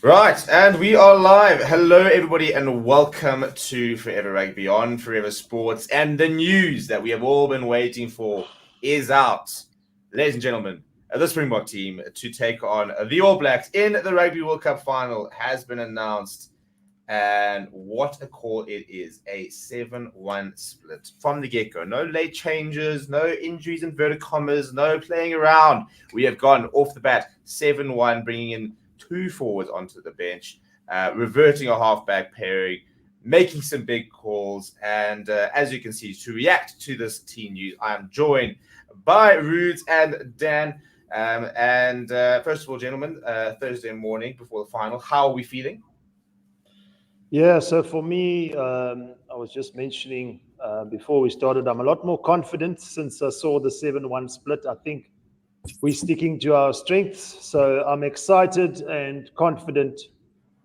Right, and we are live. Hello, everybody, and welcome to Forever Rugby on Forever Sports. And the news that we have all been waiting for is out. Ladies and gentlemen, the Springbok team to take on the All Blacks in the Rugby World Cup Final has been announced. And what a call it is. A 7-1 split from the get-go. No late changes, no injuries, inverted commas, no playing around. We have gone off the bat 7-1, bringing in two forwards onto the bench, reverting a halfback pairing, making some big calls. And as you can see, to react to this team news, I am joined by Rudes and Dan. First of all, gentlemen, Thursday morning before the final, how are we feeling? Yeah, so for me, I was just mentioning before we started, I'm a lot more confident since I saw the 7-1 split. I think we're sticking to our strengths. So I'm excited and confident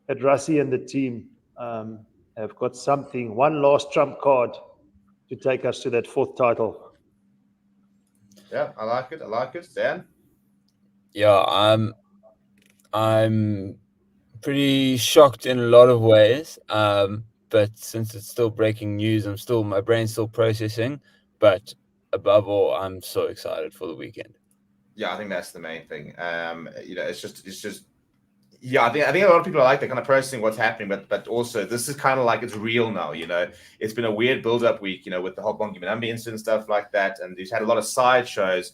that Rassie and the team have got something, one last trump card to take us to that fourth title. Yeah, I like it. Dan? Yeah, I'm pretty shocked in a lot of ways. But since it's still breaking news, my brain's still processing. But above all, I'm so excited for the weekend. Yeah, I think that's the main thing. It's just. Yeah, I think a lot of people are like they're kind of processing what's happening, but also this is kind of like it's real now. It's been a weird build-up week. With the whole Bongi Mbonambi incident and stuff like that, and he's had a lot of sideshows.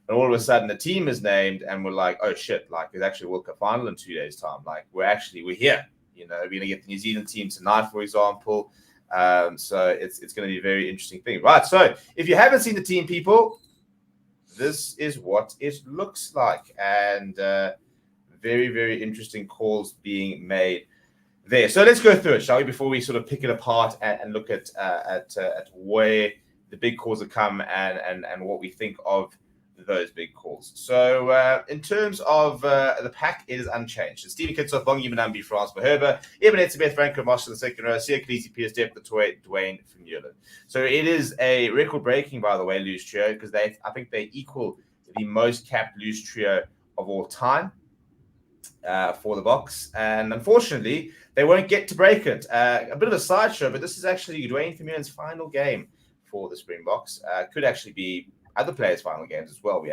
And all of a sudden, the team is named, and we're like, oh shit! Like, there's actually a World Cup final in 2 days' time. Like, we're here. We're gonna get the New Zealand team tonight, for example. So it's going to be a very interesting thing, right? So if you haven't seen the team, people, this is what it looks like, and very, very interesting calls being made there. So let's go through it, shall we? Before we sort of pick it apart and look at where the big calls have come and what we think of those big calls. So in terms of the pack, it is unchanged. It's Stephen Kitsoff, Bongi Mbonambi, France Verherber, Eben Etzebeth, Franco Marshall, the second row, Sia Khaleesi, Piers Depp, the toy, Dwayne from Newland. So it is a record-breaking, by the way, loose trio, because I think they equal the most capped loose trio of all time for the box. And unfortunately, they won't get to break it. A bit of a sideshow, but this is actually Dwayne from Newland's final game for the Springboks. Could actually be other players' final games as well. We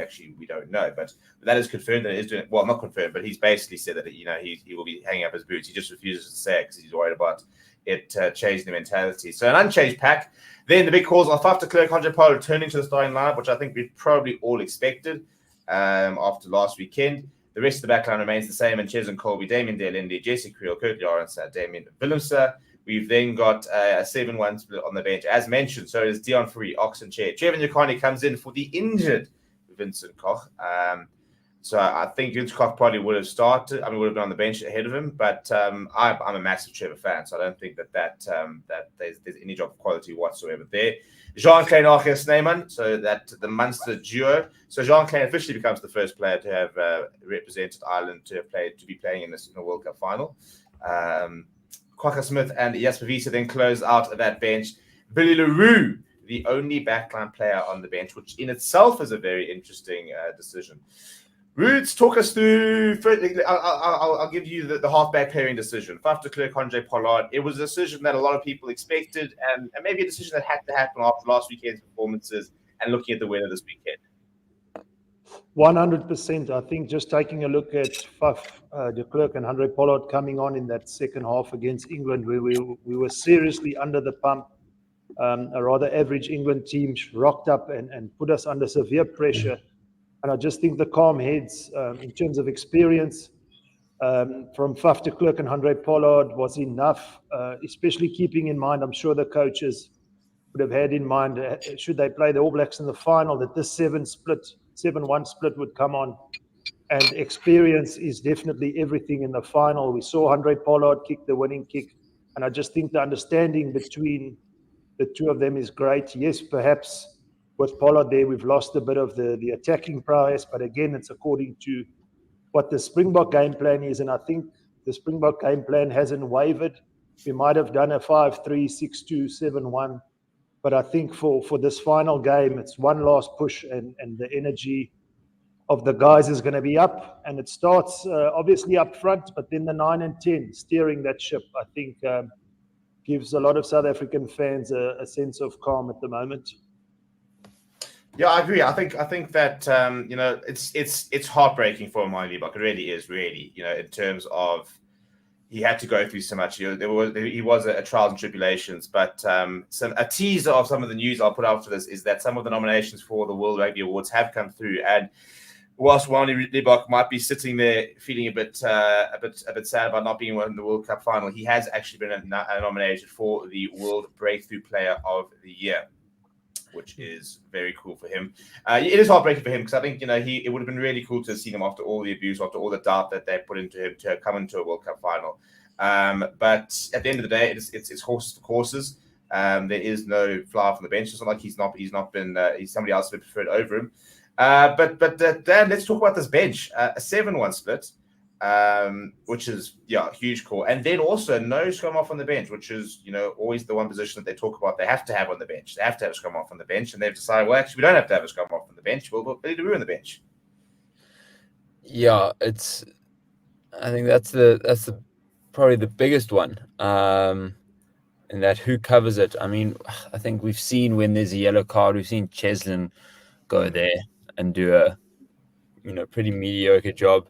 don't know, but that is confirmed that it is doing well. Not confirmed, but he's basically said that he will be hanging up his boots. He just refuses to say it because he's worried about it changing the mentality. So an unchanged pack. Then the big calls are Faf de Klerk, Handré, Pollard returning to the starting lineup, which I think we probably all expected after last weekend. The rest of the backline remains the same, and Ches and Colby, Damien Delindi, Jesse Creel, Kurt Lawrence, Damien Willemse. We've then got a 7-1 split on the bench, as mentioned. So is Dion Fourie, Oxen Chair. Trevor Nyakane comes in for the injured Vincent Koch. So I think Vincent Koch probably would have started. would have been on the bench ahead of him. But I'm a massive Trevor fan, so I don't think that there's any drop of quality whatsoever there. Jacques Nienaber, so that the Munster duo. So Jacques officially becomes the first player to have represented Ireland to be playing in the World Cup final. Kwaka Smith and Jasper Wiese then close out that bench. Billy Leroux, the only backline player on the bench, which in itself is a very interesting decision. Roots, talk us through. I'll give you the halfback pairing decision. Faf de Klerk, Handré, Pollard. It was a decision that a lot of people expected, and maybe a decision that had to happen after last weekend's performances and looking at the winner this weekend. 100%. I think just taking a look at Faf de Klerk and Handré Pollard coming on in that second half against England, where we were seriously under the pump. A rather average England team rocked up and put us under severe pressure. And I just think the calm heads in terms of experience from Faf de Klerk and Handré Pollard was enough, especially keeping in mind, I'm sure the coaches would have had in mind, should they play the All Blacks in the final, that this 7-1 split would come on. And experience is definitely everything in the final. We saw Handré Pollard kick the winning kick. And I just think the understanding between the two of them is great. Yes, perhaps with Pollard there, we've lost a bit of the attacking prowess. But again, it's according to what the Springbok game plan is. And I think the Springbok game plan hasn't wavered. We might have done a 5-3, 6-2, 7-1. But I think for this final game, it's one last push and the energy of the guys is going to be up, and it starts obviously up front, but then the 9 and 10 steering that ship, I think, gives a lot of South African fans a sense of calm at the moment. Yeah, I agree. I think that you know, it's heartbreaking for Moani Libbok. It really is, really. You know, in terms of he had to go through so much. You know, he was a trials and tribulations. But a teaser of some of the news I'll put out for this is that some of the nominations for the World Rugby Awards have come through, and whilst Moani Libbok might be sitting there feeling a bit sad about not being in the World Cup final, he has actually been nominated for the World Breakthrough Player of the Year, which is very cool for him. It is heartbreaking for him because I think, you know, it would have been really cool to have seen him after all the abuse, after all the doubt that they put into him to come into a World Cup final. But at the end of the day, it's horses for courses. There is no flower from the bench. It's not like he's somebody else who preferred over him. But Dan, let's talk about this bench. A 7-1 split, which is a huge call, and then also no scrum off on the bench, which is, you know, always the one position that they talk about they have to have on the bench. They have to have a scrum off on the bench, and they've decided, well, actually, we don't have to have a scrum off on the bench. We'll put BITDEFENDER on the bench. Yeah, I think that's probably the biggest one. And that who covers it. I mean, I think we've seen when there's a yellow card, we've seen Cheslin go there and do a, you know, pretty mediocre job.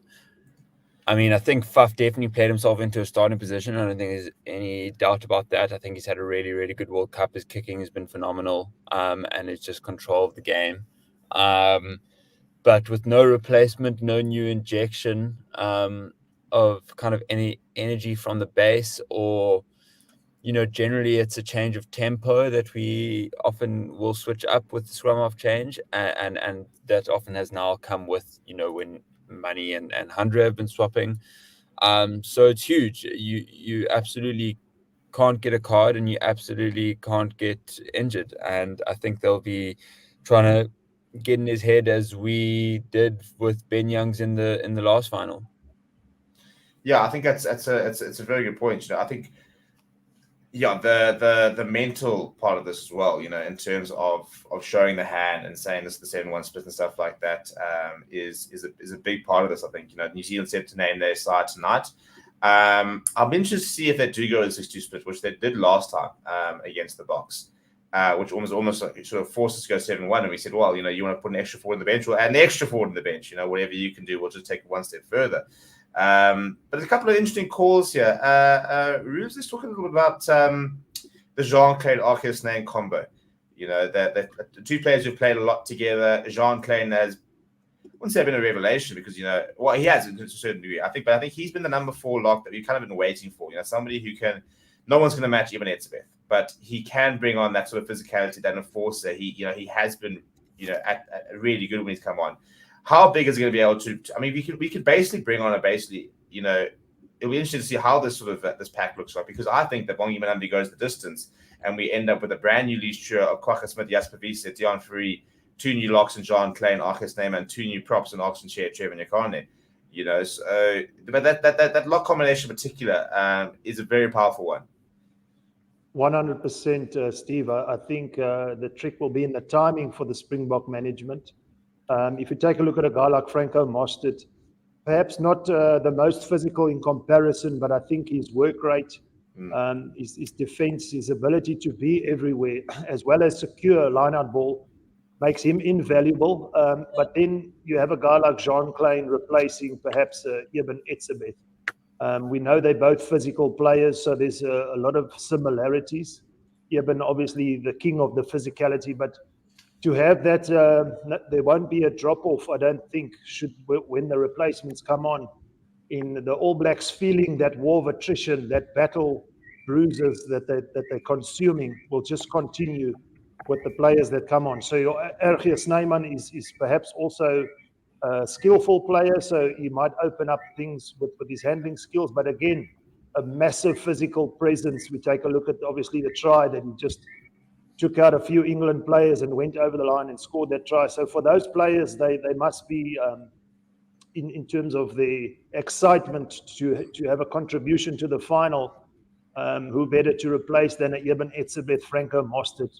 I mean, I think Faf definitely played himself into a starting position. I don't think there's any doubt about that. I think he's had a really, really good World Cup. His kicking has been phenomenal, and it's just control of the game. But with no replacement, no new injection of kind of any energy from the base, or, you know, generally it's a change of tempo that we often will switch up with the scrum off change, and that often has now come with, you know, when Money and Handré have been swapping. So it's huge. You absolutely can't get a card, and you absolutely can't get injured. And I think they'll be trying to get in his head as we did with Ben Youngs in the last final. Yeah, I think it's a very good point. You know, I think the mental part of this as well, you know, in terms of showing the hand and saying this is the 7-1 split and stuff like that, is a big part of this. I think, you know, New Zealand said to name their side tonight. I'm interested to see if they do go to the 6-2 split, which they did last time against the Boks, which almost like sort of forced us to go 7-1. And we said, well, you know, you want to put an extra forward in the bench, we'll add an extra forward in the bench. You know, whatever you can do, we'll just take it one step further. But there's a couple of interesting calls here. Rubes, let's talk a little bit about the Jean-Claude Arceus-Name combo. You know, the two players who've played a lot together. Jean-Claude has, I wouldn't say been a revelation because, you know, well, he has to a certain degree, I think, but I think he's been the number 4 lock that we've kind of been waiting for. You know, somebody who can, no one's going to match even Etzebeth, but he can bring on that sort of physicality, that enforcer. He has been, you know, at really good when he's come on. How big is he going to be able to? I mean, we could basically bring on you know, it'll be interesting to see how this sort of this pack looks like, because I think that Bongi Manamdi goes the distance and we end up with a brand new leash trio of Kwaka Smith, Jasper Wiese, Deon Fourie, 2 new locks in Jean-Claude Arceus-Name, and 2 new props in Oxen Chair, Trevor Nyakane. You know, so but that lock combination in particular is a very powerful one. 100%, Steve. I think the trick will be in the timing for the Springbok management. If you take a look at a guy like Franco Mostert, perhaps not the most physical in comparison, but I think his work rate, his defense, his ability to be everywhere, as well as secure line-out ball, makes him invaluable. But then you have a guy like Jean-Claude replacing perhaps Eben Etzebeth. We know they're both physical players, so there's a lot of similarities. Eben, obviously, the king of the physicality, but to have that, there won't be a drop-off, I don't think, when the replacements come on. In the All Blacks feeling that war of attrition, that battle bruises that they're consuming will just continue with the players that come on. So your Arceus-Name is perhaps also a skillful player, so he might open up things with his handling skills. But again, a massive physical presence. We take a look at, obviously, the try that he just took out a few England players and went over the line and scored that try. So for those players, they must be, in terms of the excitement to have a contribution to the final, who better to replace than Eben Etzebeth, Franco Mostert.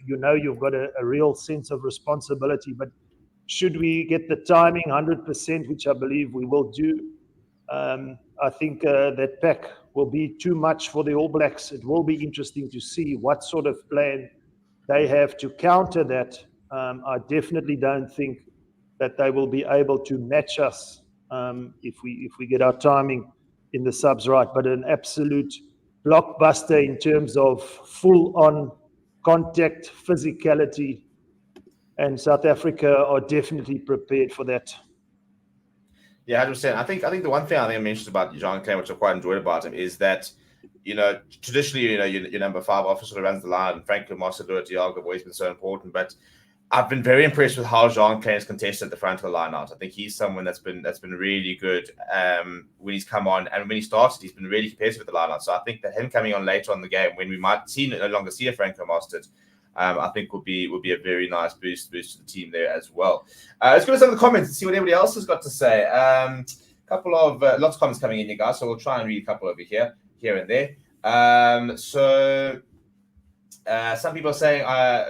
You know you've got a real sense of responsibility. But should we get the timing 100%, which I believe we will do, I think that pack will be too much for the All Blacks. It will be interesting to see what sort of plan they have to counter that. I definitely don't think that they will be able to match us if we get our timing in the subs right. But an absolute blockbuster in terms of full-on contact, physicality, and South Africa are definitely prepared for that. Yeah, 100%. I think the one thing I mentioned about Jacques Nienaber, which I quite enjoyed about him, is that, traditionally, your number 5 officer who runs the line, and Franco Marcelo Diallo have always been so important. But I've been very impressed with how Jacques Nienaber has contested at the front of the line out. I think he's someone that's been really good when he's come on, and when he started, he's been really competitive with the line out. So I think that him coming on later on in the game, when we might no longer see a Franco Mostert, I think will be a very nice boost to the team there as well. Let's go to some of the comments and see what everybody else has got to say. Couple of lots of comments coming in, you guys, so we'll try and read a couple over here and there. Some people are saying,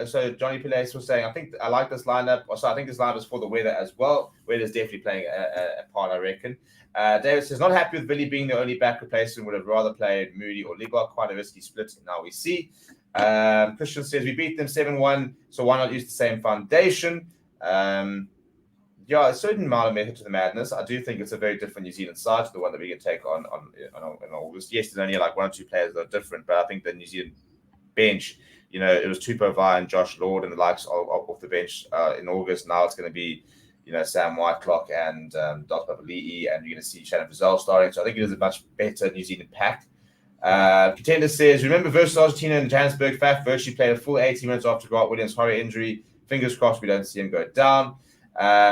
so Johnny Piles was saying, I think I like this lineup. Also, I think this lineup is for the weather as well. Weather's definitely playing a part, I reckon. David says, not happy with Billy being the only back replacement, would have rather played Moody or Ligwa. Quite a risky split, now we see. Christian says, we beat them 7-1, so why not use the same foundation? A certain amount of method to the madness. I do think it's a very different New Zealand side to the one that we can take on in August. Yes, there's only like 1 or 2 players that are different, but I think the New Zealand bench, it was Tupou Vai and Josh Lord and the likes off the bench in August. Now it's going to be, Sam Whitelock and Dot Papali'i, and you're going to see Shannon Frizzell starting. So I think it is a much better New Zealand pack. Contender says, remember versus Argentina and Johannesburg, Faf virtually played a full 80 minutes after Grant Williams' horror injury. Fingers crossed we don't see him go down.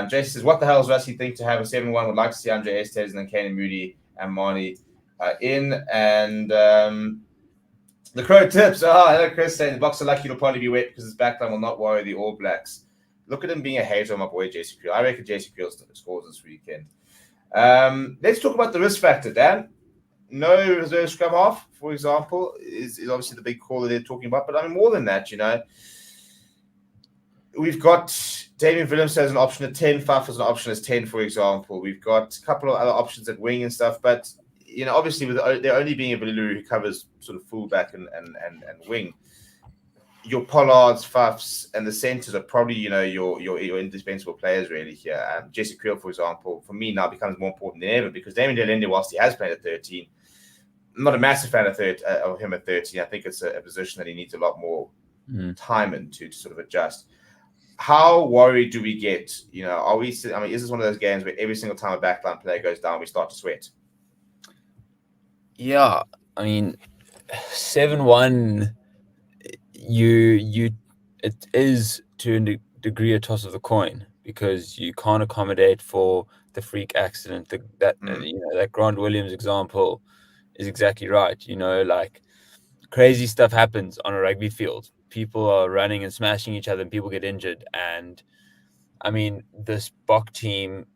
Jason says, what the hell does Varsity think to have a 7-1? Would like to see Handré, Estes, and then Kane and Moody and Marnie in. And the Crow tips. Hello, Chris, saying the Boks are lucky it'll probably be wet because his backline will not worry the All Blacks. Look at him being a hater on my boy, JC Creel. I reckon JC Creel scores this weekend. Let's talk about the risk factor, Dan. No reserve scrum half, for example, is obviously the big call that they're talking about. But I mean, more than that, we've got Damien Williams as an option at 10, Faf as an option as 10, for example. We've got a couple of other options at wing and stuff. But, obviously, with there only being a Bilulu who covers sort of fullback and wing, your Pollards, Fafs, and the centers are probably, your indispensable players really here. Jesse Creel, for example, for me now becomes more important than ever because Damien Delende, whilst he has played at 13, I'm not a massive fan of him at 13. I think it's a position that he needs a lot more time into to sort of adjust. How worried do we get? Are we? Is this one of those games where every single time a backline player goes down, we start to sweat? Yeah, 7-1. It is to a degree a toss of the coin because you can't accommodate for the freak accident. That Grant Williams example is exactly right. Like crazy stuff happens on a rugby field. People are running and smashing each other and people get injured. And this Bok team,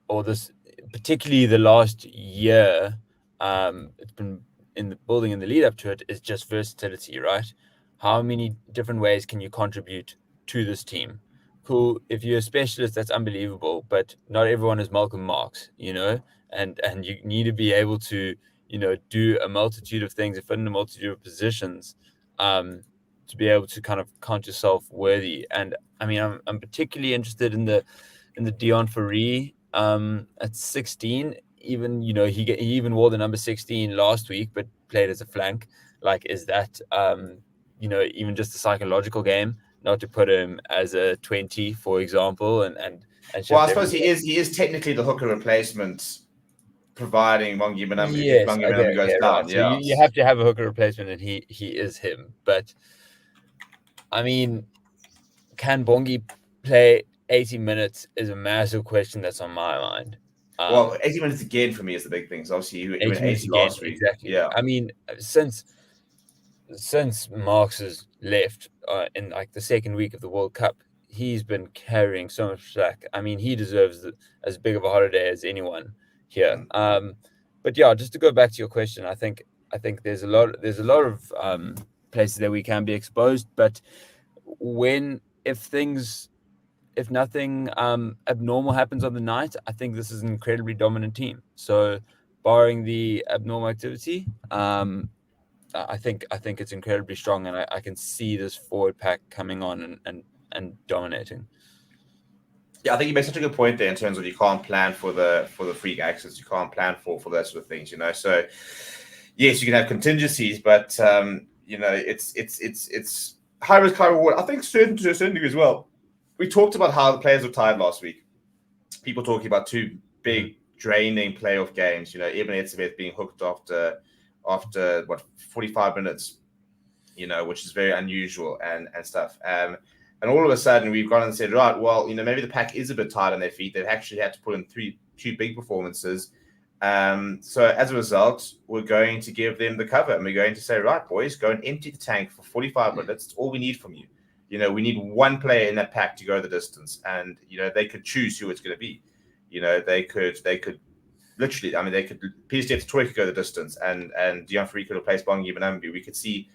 or this particularly the last year, it's been in the building in the lead up to it is just versatility, right? How many different ways can you contribute to this team? Cool. If you're a specialist, that's unbelievable, but not everyone is Malcolm Marx, and you need to be able to, do a multitude of things, fit in a multitude of positions, to be able to kind of count yourself worthy. And I'm particularly interested in the Dion Fourie at 16. Even he even wore the number 16 last week, but played as a flank. Like, is that even just a psychological game not to put him as a 20, for example, and well, I suppose he is technically the hooker replacement, providing Mongi Manambi goes down. Right. So you have to have a hooker replacement, and he is him. But can Bongi play 80 minutes is a massive question that's on my mind. 80 minutes again for me is the big thing. So obviously, he went 80 last week. Exactly. Yeah. Since Marx has left in like the second week of the World Cup, he's been carrying so much slack. He deserves as big of a holiday as anyone here. But yeah, just to go back to your question, I think there's a lot of places that we can be exposed, but if things if nothing abnormal happens on the night, I think this is an incredibly dominant team. So, barring the abnormal activity, I think it's incredibly strong, and I can see this forward pack coming on and dominating. Yeah, I think you make such a good point there in terms of you can't plan for the freak accidents, you can't plan for those sort of things, you know. So yes, you can have contingencies, but you know, it's high risk, high reward. I think to a certain degree as well. We talked about how the players were tired last week. People talking about two big draining playoff games. You know, even Etzebeth being hooked after what 45 minutes. You know, which is very unusual and stuff. And all of a sudden, we've gone and said, right, well, you know, maybe the pack is a bit tired on their feet. They've actually had to put in two big performances. So as a result, we're going to give them the cover, and we're going to say, right, boys, go and empty the tank for 45 minutes. It's all we need from you. You know, we need one player in that pack to go the distance, and you know they could choose who it's going to be. You know, they could literally. I mean, they could. Peter Troy could go the distance, and Dion Free could replace Bongi Benambi. We could see,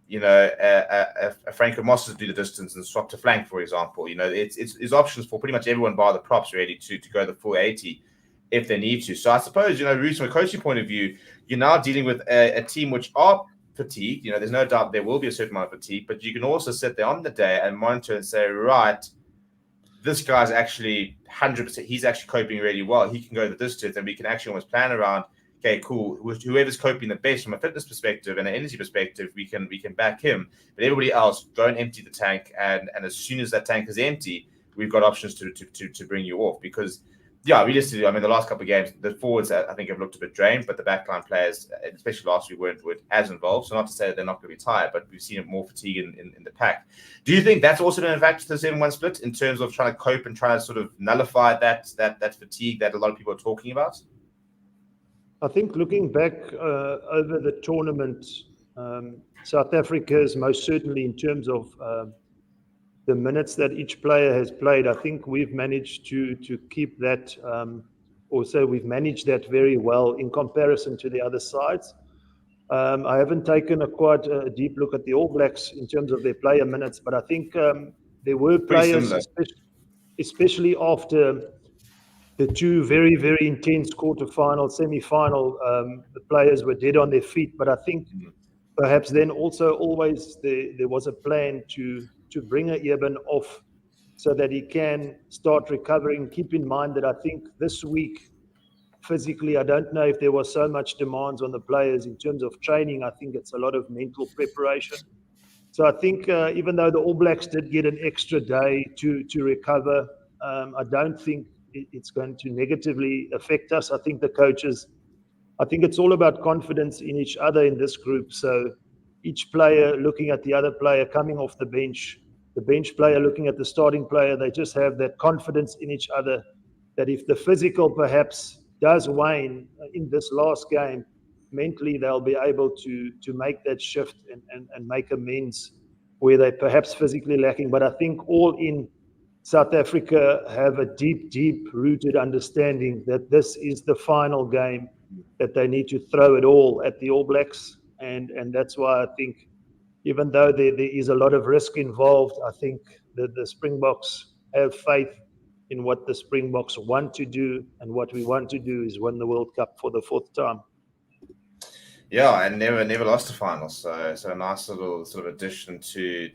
you know, a Franco Moss do the distance and swap to flank, for example. You know, it's options for pretty much everyone bar the props ready to go the full 80 if they need to. So I suppose, you know, Roos, from a coaching point of view, you're now dealing with a team which are fatigued. You know, there's no doubt there will be a certain amount of fatigue, but you can also sit there on the day and monitor and say, right, this guy's actually 100%, he's actually coping really well. He can go the distance, and we can actually almost plan around, okay, cool, whoever's coping the best from a fitness perspective and an energy perspective, we can back him. But everybody else, go and empty the tank, and as soon as that tank is empty, we've got options to bring you off. Because yeah, realistically, I mean, the last couple of games, the forwards I think have looked a bit drained, but the backline players, especially last week, weren't as involved. So not to say that they're not going to be tired, but we've seen more fatigue in the pack. Do you think that's also been a factor to the 7-1 split in terms of trying to cope and trying to sort of nullify that fatigue that a lot of people are talking about? I think looking back over the tournament, South Africa is most certainly, in terms of the minutes that each player has played, I think we've managed to keep that, also we've managed that very well in comparison to the other sides. I haven't taken quite a deep look at the All Blacks in terms of their player minutes, but I think there were players, especially after the two very, very intense quarterfinal, semi-final, the players were dead on their feet. But I think perhaps then also always there was a plan to bring a Eben off so that he can start recovering. Keep in mind that I think this week, physically, I don't know if there was so much demands on the players in terms of training. I think it's a lot of mental preparation. So I think even though the All Blacks did get an extra day to recover, I don't think it's going to negatively affect us. I think the coaches, I think it's all about confidence in each other in this group. So each player looking at the other player coming off the bench player looking at the starting player, they just have that confidence in each other that if the physical perhaps does wane in this last game, mentally they'll be able to make that shift and make amends where they're perhaps physically lacking. But I think all in South Africa have a deep rooted understanding that this is the final game, that they need to throw it all at the All Blacks. And that's why I think, even though there is a lot of risk involved, I think that the Springboks have faith in what the Springboks want to do, and what we want to do is win the World Cup for the 4th time. Yeah, and never lost a final. So a nice little sort of addition to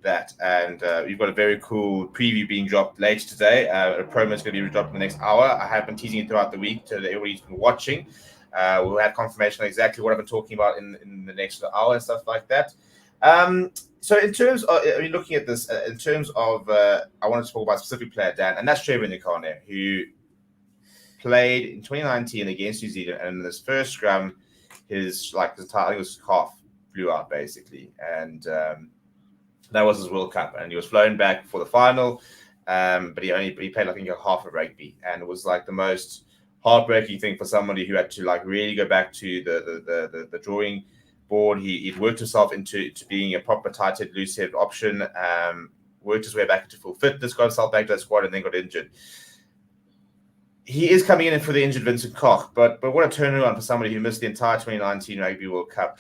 that. And we've got a very cool preview being dropped later today. A promo is going to be dropped in the next hour. I have been teasing it throughout the week to everybody who's been watching. We'll have confirmation on exactly what I've been talking about in the next hour and stuff like that. So in terms of, I mean, looking at this, in terms of, I wanted to talk about a specific player, Dan, and that's Trevor Nyakane, who played in 2019 against New Zealand, and in this first scrum, his calf blew out basically, and that was his World Cup, and he was flown back for the final, but he played like half of rugby, and it was like the most heartbreaking thing for somebody who had to like really go back to the drawing board. He'd worked himself into being a proper tight-head, loose-head option, worked his way back into full fitness, got himself back to that squad, and then got injured. He is coming in for the injured Vincent Koch, but what a turnaround for somebody who missed the entire 2019 Rugby World Cup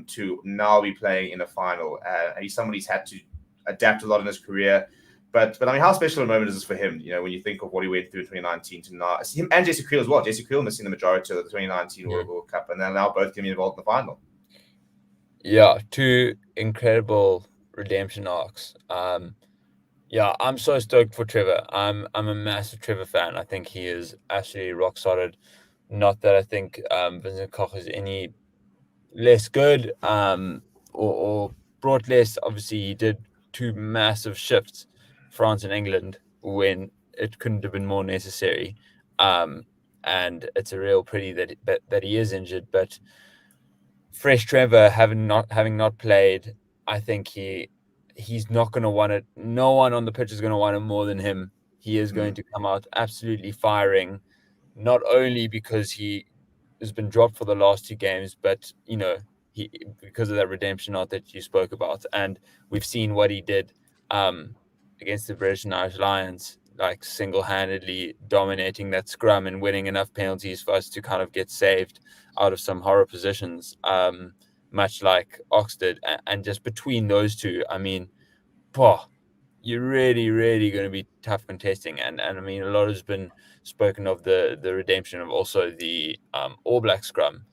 to now be playing in a final. He's somebody who's had to adapt a lot in his career, But I mean, how special a moment is this for him? You know, when you think of what he went through in 2019 to now, him and Jesse Creel as well. Jesse Creel missing the majority of the 2019 World Cup, and they're now both getting involved in the final. Yeah, two incredible redemption arcs. Yeah, I'm so stoked for Trevor. I'm a massive Trevor fan. I think he is absolutely rock solid. Not that I think Vincent Koch is any less good or brought less. Obviously, he did two massive shifts, France and England, when it couldn't have been more necessary. And it's a real pity that he is injured. But fresh Trevor, having not played, I think he's not going to want it. No one on the pitch is going to want him more than him. He is going to come out absolutely firing, not only because he has been dropped for the last two games, but because of that redemption arc that you spoke about, and we've seen what he did against the British and Irish Lions, like single-handedly dominating that scrum and winning enough penalties for us to kind of get saved out of some horror positions, much like Ox did. And just between those two, I mean, you're really, really going to be tough contesting. And I mean, a lot has been spoken of the redemption of also the All Black scrum.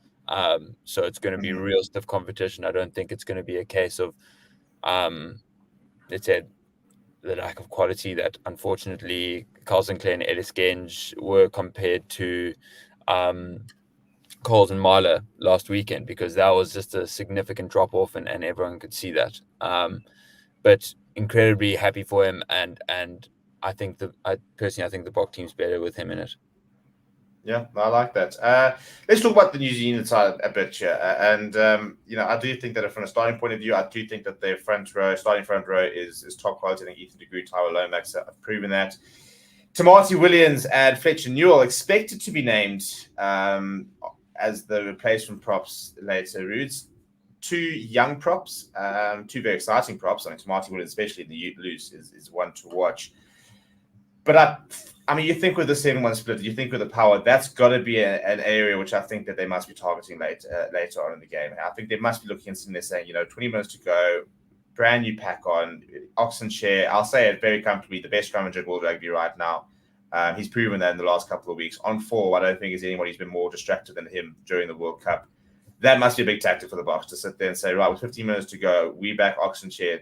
So it's going to be real stiff competition. I don't think it's going to be a case of, let's say, the lack of quality that unfortunately Carl Sinclair and Ellis Genge were compared to Coles and Marler last weekend, because that was just a significant drop off and everyone could see that. But incredibly happy for him, and I think I think the Bok team's better with him in it. Yeah, I like that. Let's talk about the New Zealand side a bit here. I do think that from a starting point of view, I do think that their starting front row is top quality. I think Ethan de Groot, Tyler Lomax have proven that. Tamati Williams and Fletcher Newell expected to be named as the replacement props later. Roots, two young props, two very exciting props. I mean, Tamati Williams, especially in the youth loose, is one to watch. But I mean, you think with the 7-1 split, you think with the power, that's got to be an area which I think that they must be targeting later on in the game. I think they must be looking and they're saying, 20 minutes to go, brand new pack on, Oxenshire. I'll say it very comfortably, the best scrummager in world rugby right now. He's proven that in the last couple of weeks. On 4, I don't think there's anybody who's been more distracted than him during the World Cup. That must be a big tactic for the Boks to sit there and say, right, with 15 minutes to go, we back Oxenshire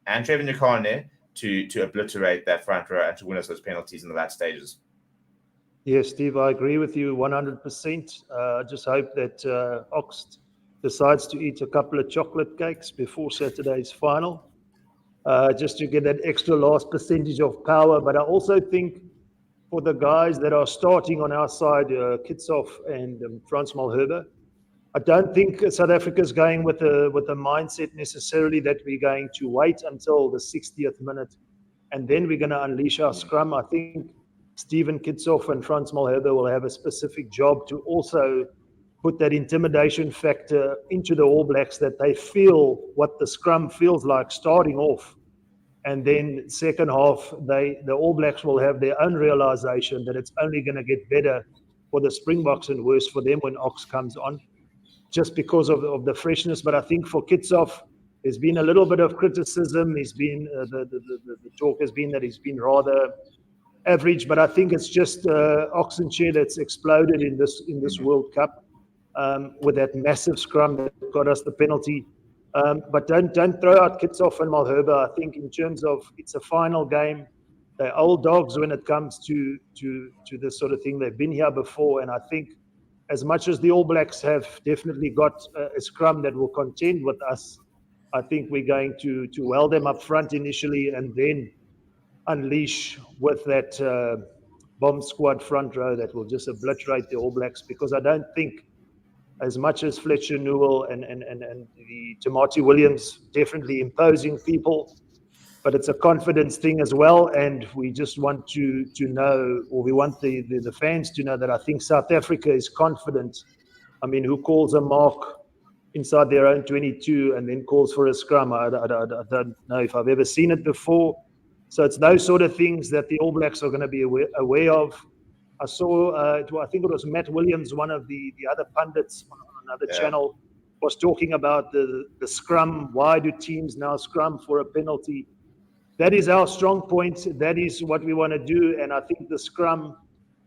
and Trevor Nyakane there to obliterate that front row and to win us those penalties in the last stages. Yes, Steve, I agree with you 100%. I just hope that Ox decides to eat a couple of chocolate cakes before Saturday's final, just to get that extra last percentage of power. But I also think for the guys that are starting on our side, Kitshoff and Frans Malherbe, I don't think South Africa is going with the mindset necessarily that we're going to wait until the 60th minute and then we're going to unleash our scrum. I think Stephen Kitshoff and Frans Malherbe will have a specific job to also put that intimidation factor into the All Blacks, that they feel what the scrum feels like starting off. And then second half, the All Blacks will have their own realization that it's only going to get better for the Springboks and worse for them when Ox comes on, just because of the freshness. But I think for Kitshoff, there's been a little bit of criticism. He's been the talk has been that he's been rather average, but I think it's just Oxenshire that's exploded in this World Cup with that massive scrum that got us the penalty. But don't throw out Kitshoff and Malherbe. I think in terms of it's a final game, they're old dogs when it comes to this sort of thing. They've been here before, and I think as much as the All Blacks have definitely got a scrum that will contend with us, I think we're going to well them up front initially and then unleash with that bomb squad front row that will just obliterate the All Blacks, because I don't think, as much as Fletcher Newell and the Tamati Williams definitely imposing people, but it's a confidence thing as well, and we just want to know, or we want the fans to know that I think South Africa is confident. I mean, who calls a mark inside their own 22 and then calls for a scrum? I don't know if I've ever seen it before. So it's those sort of things that the All Blacks are going to be aware of. I saw, I think it was Matt Williams, one of the other pundits on another channel, was talking about the scrum. Why do teams now scrum for a penalty? that is our strong point. That is what we want to do. And I think the scrum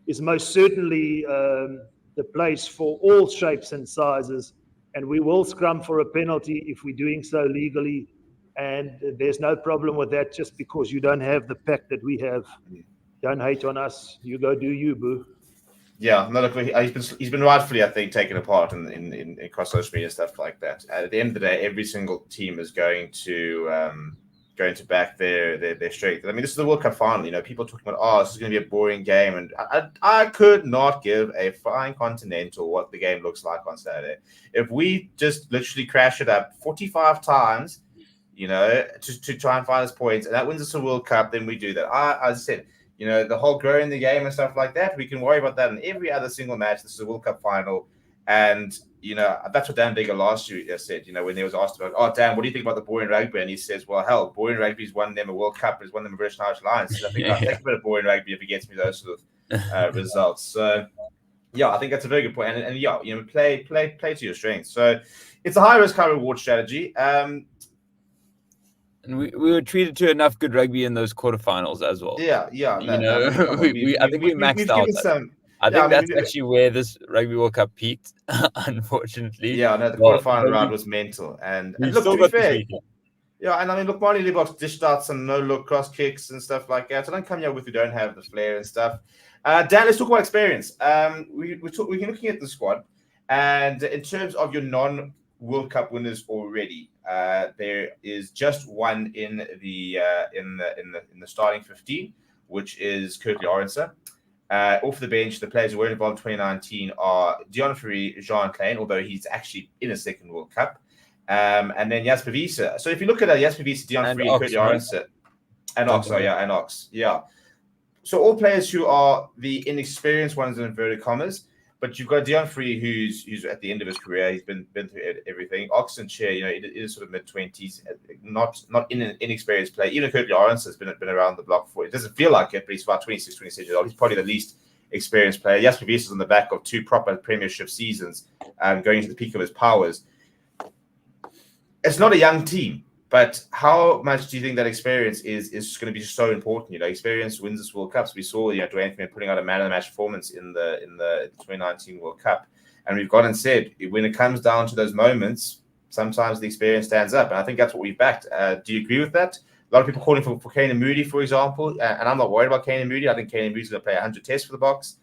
is most certainly the place for all shapes and sizes. And we will scrum for a penalty if we're doing so legally. And there's no problem with that just because you don't have the pack that we have. Don't hate on us. You go do you, boo. Yeah, no, look, he's been rightfully, I think, taken apart in across social media and stuff like that. At the end of the day, every single team is going to back their strength. I mean, this is the World Cup final. You know, people are talking about, oh, this is going to be a boring game, and I could not give a flying continental what the game looks like on Saturday. If we just literally crash it up 45 times, you know, to try and find us points, and that wins us a World Cup, then we do that. As I said, you know, the whole growing the game and stuff like that, we can worry about that in every other single match. This is a World Cup final. And, you know, that's what Dan Bigger last year said, you know, when he was asked about, oh, Dan, what do you think about the boring rugby? And he says, well, hell, boring rugby's won them a World Cup, has won them a British Irish Lions. So I think I'll take a bit of boring rugby if he gets me those sort of results. So, yeah, I think that's a very good point. And yeah, you know, play to your strengths. So it's a high risk, high reward strategy. And we were treated to enough good rugby in those quarterfinals as well. Yeah. You know, I think we maxed out. I think that's actually where this Rugby World Cup peaked, unfortunately. Yeah, no, the quarterfinal round was mental. And look, to be fair, yeah, and I mean, look, Marnie Libox dished out some no-look cross kicks and stuff like that. So don't come here with you don't have the flair and stuff. Dan, let's talk about experience. We're looking at the squad, and in terms of your non-World Cup winners already, there is just one in the starting 15, which is Currie Arendse. Off the bench, the players who were involved in 2019 are Deon Fourie, Jacques Nienaber, although he's actually in a second World Cup, and then Jasper Wiese. So if you look at that, Jasper Wiese, Deon Fourie, Currie Arendse, and Ox, yeah. So all players who are the inexperienced ones in inverted commas. But you've got Deon Fourie, who's at the end of his career. He's been through everything. Ox and Chair, you know, it is sort of mid-20s, not in an inexperienced player. Even Currie Arendse has been around the block for it. It doesn't feel like it, but he's about 26, 27 years old. He's probably the least experienced player. Jasper Wiese is on the back of 2 proper Premiership seasons, going into the peak of his powers. It's not a young team, but how much do you think that experience is going to be so important? You know, experience wins us World Cups. We saw, you know, Dwayne Smith putting out a man of the match performance in the 2019 World Cup, and we've gone and said when it comes down to those moments, sometimes the experience stands up, and I think that's what we've backed. Do you agree with that? A lot of people calling for Kane and Moody, for example, and I'm not worried about Kane and Moody. I think Kane and Moody's going to play 100 tests for the Box,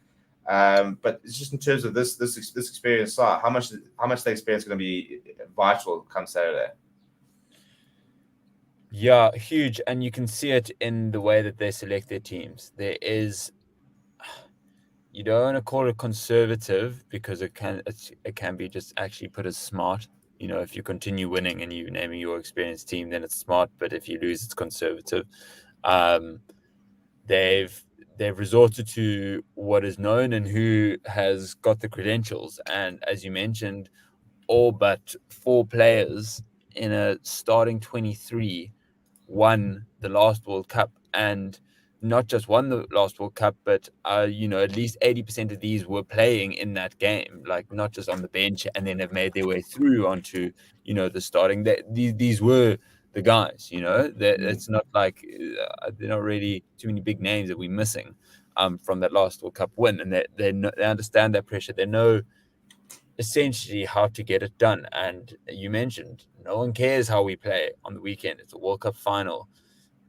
but it's just in terms of this experience. How much the experience is going to be vital come Saturday? Yeah, huge. And you can see it in the way that they select their teams. There is, you don't want to call it conservative because it can be just actually put as smart. You know, if you continue winning and you naming your experienced team, then it's smart. But if you lose, it's conservative. They've resorted to what is known and who has got the credentials. And as you mentioned, all but 4 players in a starting 23 won the last World Cup, and not just won the last World Cup, but you know, at least 80% of these were playing in that game, like not just on the bench, and then have made their way through onto, you know, the starting. These were the guys, you know. It's not like they're not really too many big names that we're missing from that last World Cup win, and they understand that pressure. They know essentially how to get it done. And you mentioned no one cares how we play on the weekend. It's a World Cup final.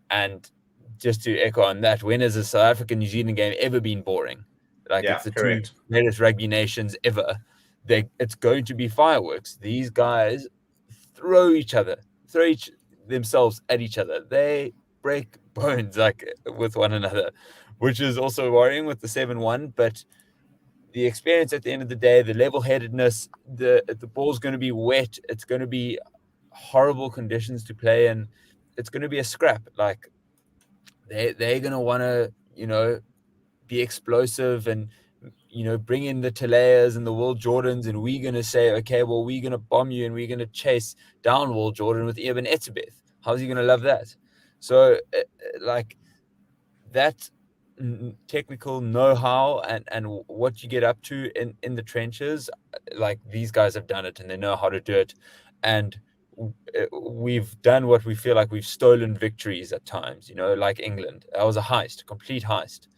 And just to echo on that, when has a South African New Zealand game ever been boring? Like, it's the correct. 2 greatest rugby nations ever. It's going to be fireworks. These guys throw themselves at each other. They break bones like with one another, which is also worrying with the 7-1. But the experience at the end of the day, the level-headedness, the ball's going to be wet. It's going to be horrible conditions to play in. It's going to be a scrap. Like, they're going to want to, you know, be explosive and, you know, bring in the Talaias and the Will Jordans, and we're going to say, okay, well, we're going to bomb you and we're going to chase down Will Jordan with Eben Etzebeth. How's he going to love that? So, like, that technical know-how and what you get up to in the trenches, like, these guys have done it and they know how to do it. And we've done what we feel like we've stolen victories at times, like England. That was a heist, complete heist.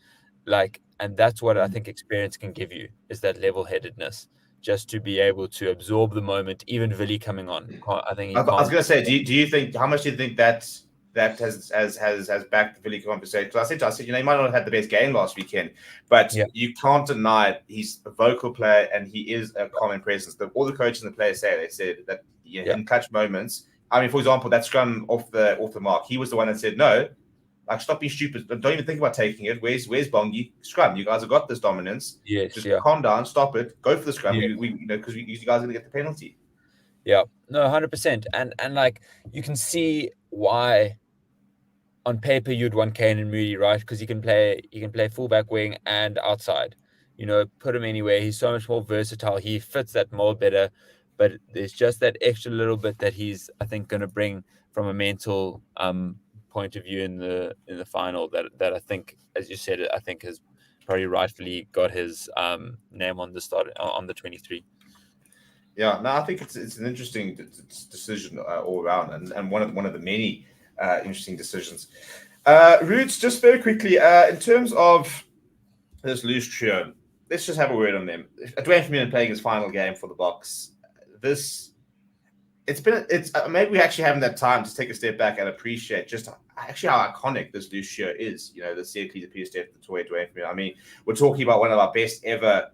And that's what I think experience can give you, is that level-headedness, just to be able to absorb the moment. Even Villy coming on, I think he I was can't. going to say, do you think, how much do you think that has backed the Villy conversation? Because I said, he might not have had the best game last weekend, but you can't deny he's a vocal player and he is a common presence. All the coaches and the players they said that in clutch moments. I mean, for example, that scrum off the mark, he was the one that said no. Stop being stupid. Don't even think about taking it. Where's Bongi? Scrum. You guys have got this dominance. Yes, just calm down. Stop it. Go for the scrum. Because you guys are going to get the penalty. Yeah, no, 100%. And you can see why on paper you'd want Kane and Moody, right? Because he can play fullback, wing, and outside. Put him anywhere. He's so much more versatile. He fits that mold better. But there's just that extra little bit that he's, I think, going to bring from a mental point of view in the final that I think, as you said, I think has probably rightfully got his name on the start on the 23. Yeah, no, I think it's an interesting decision all around, and one of the many interesting decisions. Roots, just very quickly, in terms of this loose trio, let's just have a word on them. Dwayne Vermeulen playing his final game for the Boks. Maybe we actually haven't that time to take a step back and appreciate just actually how iconic this loose trio is. The Seakley, the Pieter-Steph, the Toy, Dwayne Vermeulen. I mean, we're talking about one of our best ever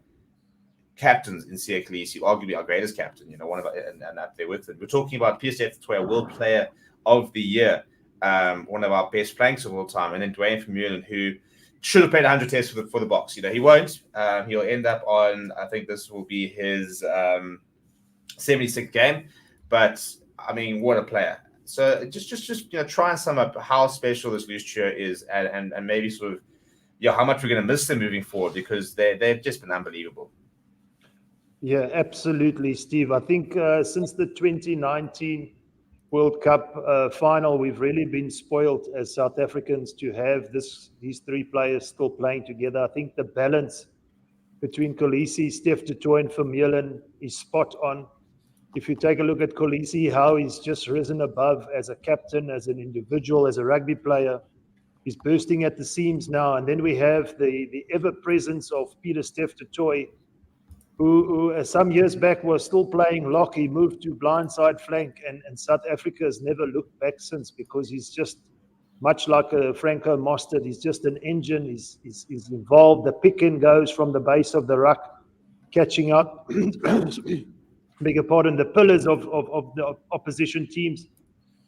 captains in Seakley, arguably our greatest captain. One of and up there with it. We're talking about Pieter-Steph, the Toy, World Player of the Year, one of our best flanks of all time, and then Dwayne Vermeulen, who should have played 100 tests for the Boks. He won't. He'll end up on, I think this will be his 76th game. But I mean, what a player! So just try and sum up how special this loose trio is, and maybe sort of how much we're going to miss them moving forward, because they've just been unbelievable. Yeah, absolutely, Steve. I think since the 2019 World Cup final, we've really been spoiled as South Africans to have these three players still playing together. I think the balance between Kolisi, Steph du Toit, and Vermeulen is spot on. If you take a look at Kolisi, how he's just risen above as a captain, as an individual, as a rugby player. He's bursting at the seams now. And then we have the ever-presence of Pieter-Steph du Toit, who some years back was still playing lock. He moved to blindside flank, and South Africa has never looked back since, because he's just much like a Franco Mostert. He's just an engine. He's involved. The pick and goes from the base of the ruck, catching up. Beg your pardon, the pillars of the opposition teams.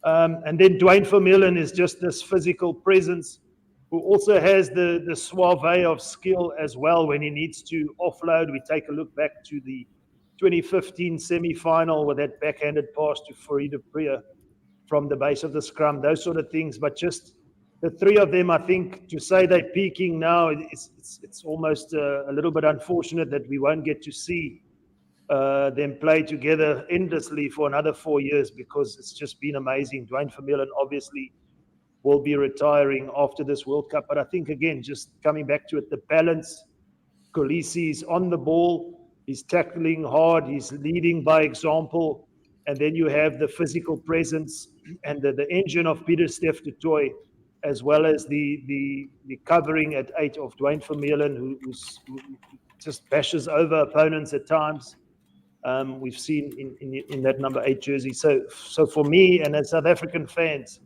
And then Dwayne Vermeulen is just this physical presence, who also has the suave of skill as well when he needs to offload. We take a look back to the 2015 semi-final with that backhanded pass to Farida Priya from the base of the scrum, those sort of things. But just the three of them, I think, to say they're peaking now, it's almost a little bit unfortunate that we won't get to see them play together endlessly for another 4 years, because it's just been amazing. Dwayne Vermeulen obviously will be retiring after this World Cup, but I think, again, just coming back to it, the balance. Kolisi is on the ball, he's tackling hard, he's leading by example, and then you have the physical presence and the engine of Pieter-Steph du Toit, as well as the covering at 8 of Dwayne Vermeulen, who just bashes over opponents at times. We've seen in that number 8 jersey. So for me and as South African fans,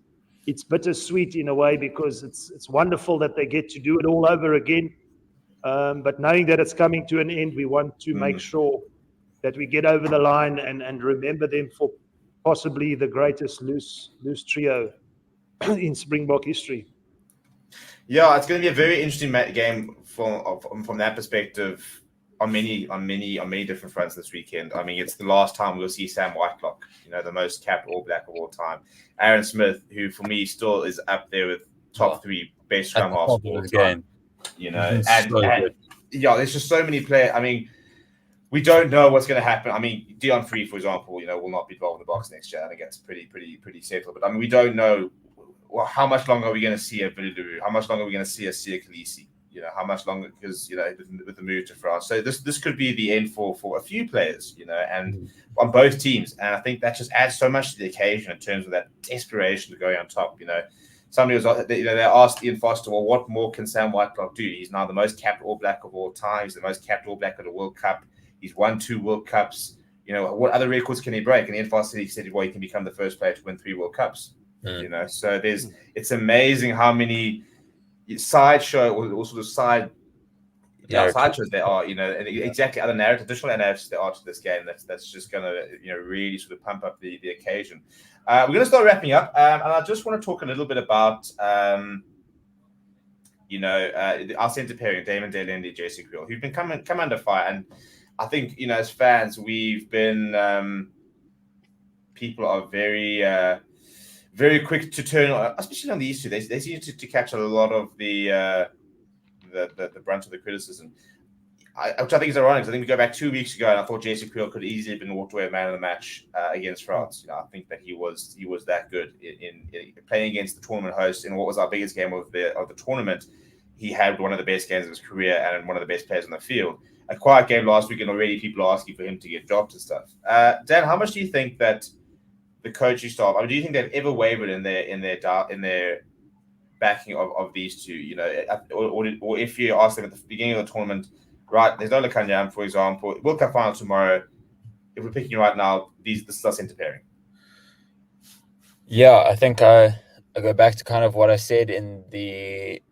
it's bittersweet in a way, because it's wonderful that they get to do it all over again. But knowing that it's coming to an end, we want to make sure that we get over the line and remember them for possibly the greatest loose trio in Springbok history. Yeah, it's going to be a very interesting game from that perspective on many different fronts this weekend. I mean, it's the last time we'll see Sam Whitelock, the most capped All Black of all time. Aaron Smith, who for me still is up there with top 3 best scrum halves of all time. There's just so many players. I mean, we don't know what's going to happen. I mean, Dion Free, for example, will not be involved in the Boks next year. I think that's pretty settled. But I mean, we don't know how much longer are we going to see a Villy. How much longer are we going to see a Sia Kolisi? how much longer, because with the move to France. So this could be the end for a few players, and on both teams. And I think that just adds so much to the occasion in terms of that desperation to go on top. Somebody was, they asked Ian Foster, well, what more can Sam Whitelock do? He's now the most capped All Black of all time. He's the most capped All Black at a World Cup. He's won 2 World Cups. What other records can he break? And Ian Foster, he said, well, he can become the first player to win 3 World Cups. So it's amazing how many sideshow or sort of sideshows there are, and exactly other additional narratives there are to this game. That's just going to, really sort of pump up the occasion. We're going to start wrapping up, and I just want to talk a little bit about, our centre pairing, Damon Delindi, Jesse Creel, who've been come under fire. And I think, as fans, we've been, people are very, very quick to turn on, especially on these two. They seem to catch a lot of the brunt of the criticism, which I think is ironic. I think we go back 2 weeks ago, and I thought Jesse Creel could easily have been walked away man of the match against France. I think that he was that good in playing against the tournament host in what was our biggest game of the tournament. He had one of the best games of his career and one of the best players on the field. A quiet game last week, and already people are asking for him to get dropped and stuff. Dan, how much do you think that the coaching staff, do you think they've ever wavered in their backing of these two? Or if you ask them at the beginning of the tournament, right, there's no Lekanyam, for example, World Cup final tomorrow. If we're picking right now, this is our centre pairing. Yeah, I think I go back to kind of what I said in the.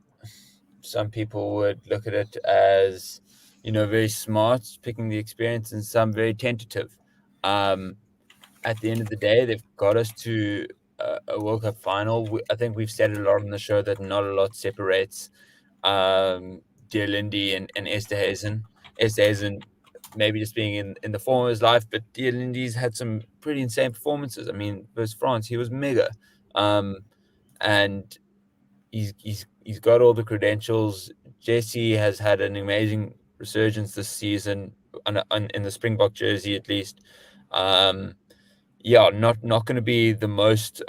Some people would look at it as, very smart, picking the experience, and some very tentative. At the end of the day, they've got us to a World Cup final. I think we've said it a lot on the show that not a lot separates Delindi and Esterhuizen. Esterhuizen maybe just being in the form of his life, but Delindi's had some pretty insane performances. I mean, versus France, he was mega. And he's got all the credentials. Jesse has had an amazing resurgence this season in the Springbok jersey, at least. Not going to be the most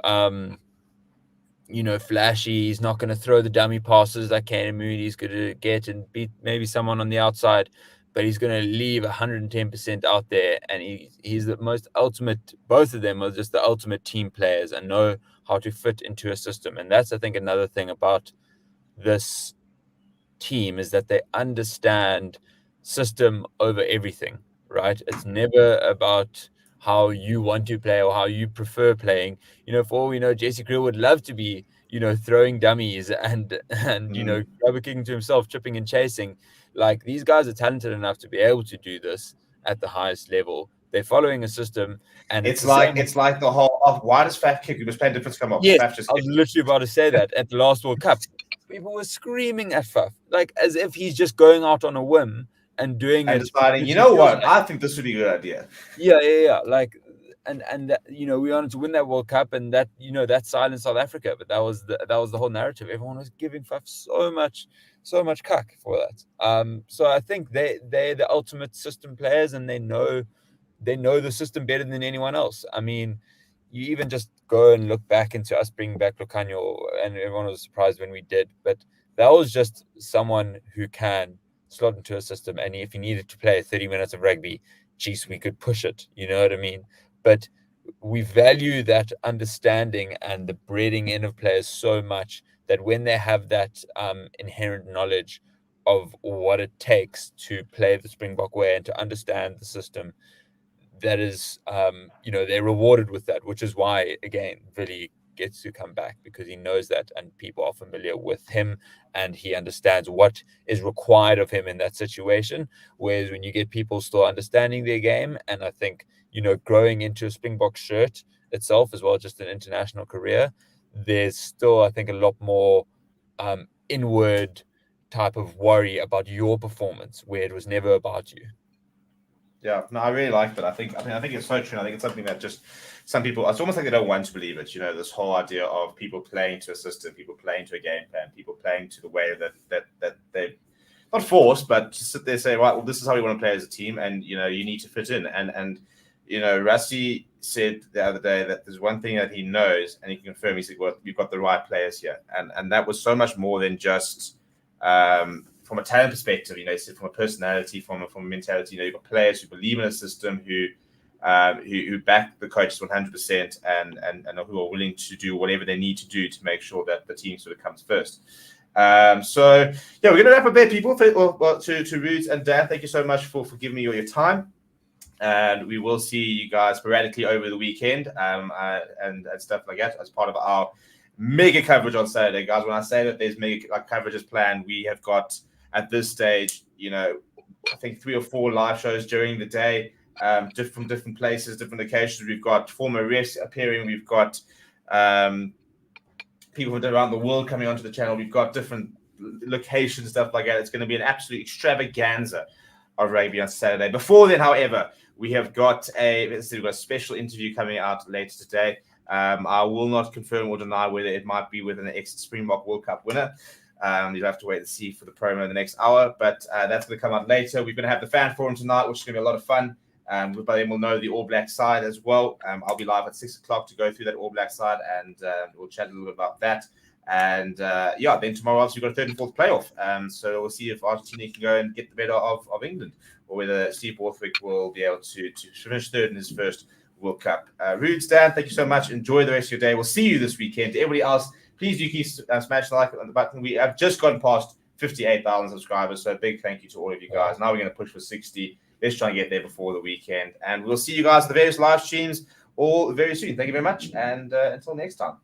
flashy. He's not going to throw the dummy passes that Kane Mooney's going to get and beat maybe someone on the outside, but he's going to leave 110% out there, and he's the most ultimate. Both of them are just the ultimate team players and know how to fit into a system. And that's, I think, another thing about this team is that they understand system over everything, right? It's never about how you want to play or how you prefer playing. For all we know, Jesse Creel would love to be, throwing dummies and rubber kicking to himself, chipping and chasing. Like, these guys are talented enough to be able to do this at the highest level. They're following a system, and it's like the whole why does Faf kick? We must play difference come off. Yes, Faf just I was literally about to say that at the last World Cup. People were screaming at Faf, like as if he's just going out on a whim and doing and it. Deciding, you know what? I think this would be a good idea. Yeah. Like, and we wanted to win that World Cup, and that that silenced South Africa, but that was the whole narrative. Everyone was giving Faf so much cuck for that. So I think they're the ultimate system players, and they know the system better than anyone else. I mean, you even just go and look back into us bringing back Lucanio, and everyone was surprised when we did, but that was just someone who can slot into a system, and if he needed to play 30 minutes of rugby, geez, we could push it, you know what I mean? But we value that understanding and the breeding in of players so much that when they have that inherent knowledge of what it takes to play the Springbok way and to understand the system, that is, they're rewarded with that, which is why, again, Willie gets to come back, because he knows that and people are familiar with him and he understands what is required of him in that situation. Whereas when you get people still understanding their game, and I think, growing into a Springbok shirt itself as well, just an international career, there's still, I think, a lot more inward type of worry about your performance, where it was never about you. Yeah, no, I really like that. I think it's so true. I think it's something that just some people, it's almost like they don't want to believe it. This whole idea of people playing to a system, people playing to a game plan, people playing to the way that they not forced, but just sit there and say, right, well, this is how we want to play as a team, and you need to fit in. And Rassi said the other day that there's one thing that he knows, and he can confirm. He said, well, you've got the right players here, and that was so much more than just from a talent perspective, so from a personality, from a mentality, you've got players who believe in a system, who back the coaches 100% and who are willing to do whatever they need to do to make sure that the team sort of comes first. So yeah, we're going to wrap up there, people. Well, to Roots and Dan, thank you so much for giving me your time. And we will see you guys sporadically over the weekend and stuff like that as part of our mega coverage on Saturday, guys. When I say that there's mega coverages planned, we have got at this stage, I think 3 or 4 live shows during the day, from different places, different locations. We've got former refs appearing. We've got people from around the world coming onto the channel. We've got different locations, stuff like that. It's going to be an absolute extravaganza of rugby on Saturday. Before then, however, we've got a special interview coming out later today. I will not confirm or deny whether it might be with an ex-Springbok World Cup winner. You'll have to wait and see for the promo in the next hour, but that's going to come out later. We're going to have the fan forum tonight, which is going to be a lot of fun. By then we'll know the All Black side as well. I'll be live at 6 o'clock to go through that All Black side, and we'll chat a little bit about that. And then tomorrow, obviously, we've got a 3rd and 4th playoff. So we'll see if Argentina can go and get the better of England, or whether Steve Borthwick will be able to finish 3rd in his first World Cup. Rude, Stan, thank you so much. Enjoy the rest of your day. We'll see you this weekend. To everybody else, please do keep smashing the like on the button. We have just gotten past 58,000 subscribers, so a big thank you to all of you guys. Now we're going to push for 60. Let's try and get there before the weekend. And we'll see you guys at the various live streams all very soon. Thank you very much. And until next time.